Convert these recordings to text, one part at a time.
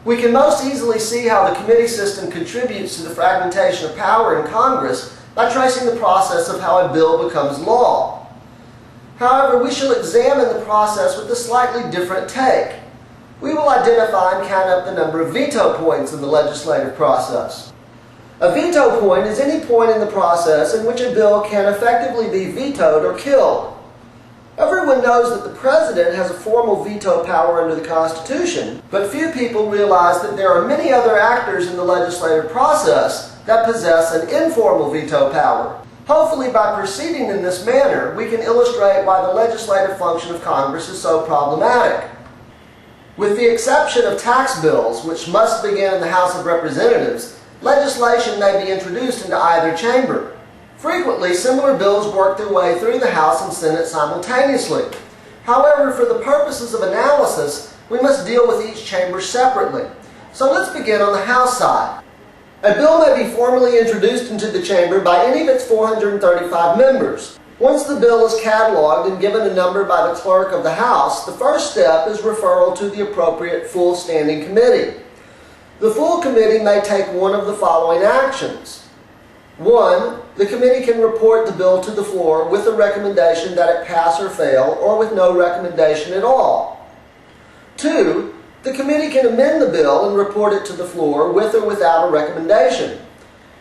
We can most easily see how the committee system contributes to the fragmentation of power in Congress by tracing the process of how a bill becomes law. However, we shall examine the process with a slightly different take. We will identify and count up the number of veto points in the legislative process. A veto point is any point in the process in which a bill can effectively be vetoed or killed. Everyone knows that the President has a formal veto power under the Constitution, but few people realize that there are many other actors in the legislative process that possess an informal veto power. Hopefully, by proceeding in this manner, we can illustrate why the legislative function of Congress is so problematic. With the exception of tax bills, which must begin in the House of Representatives, legislation may be introduced into either chamber. Frequently, similar bills work their way through the House and Senate simultaneously. However, for the purposes of analysis, we must deal with each chamber separately. So let's begin on the House side. A bill may be formally introduced into the chamber by any of its 435 members. Once the bill is cataloged and given a number by the clerk of the House, the first step is referral to the appropriate full standing committee. The full committee may take one of the following actions. 1. The committee can report the bill to the floor with a recommendation that it pass or fail, or with no recommendation at all. 2. The committee can amend the bill and report it to the floor with or without a recommendation.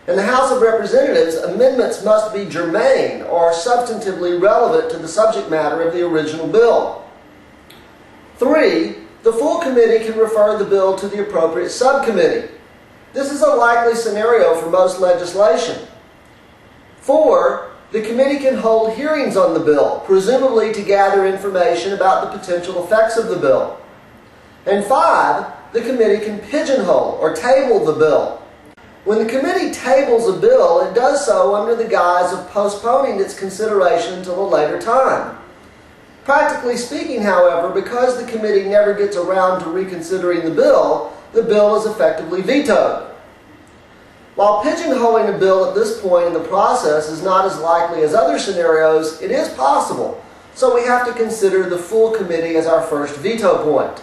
In the House of Representatives, amendments must be germane or substantively relevant to the subject matter of the original bill. 3. The full committee can refer the bill to the appropriate subcommittee. This is a likely scenario for most legislation. 4. The committee can hold hearings on the bill, presumably to gather information about the potential effects of the bill. And 5. The committee can pigeonhole or table the bill. When the committee tables a bill, it does so under the guise of postponing its consideration until a later time. Practically speaking, however, because the committee never gets around to reconsidering the bill is effectively vetoed. While pigeonholing a bill at this point in the process is not as likely as other scenarios, it is possible, so we have to consider the full committee as our first veto point.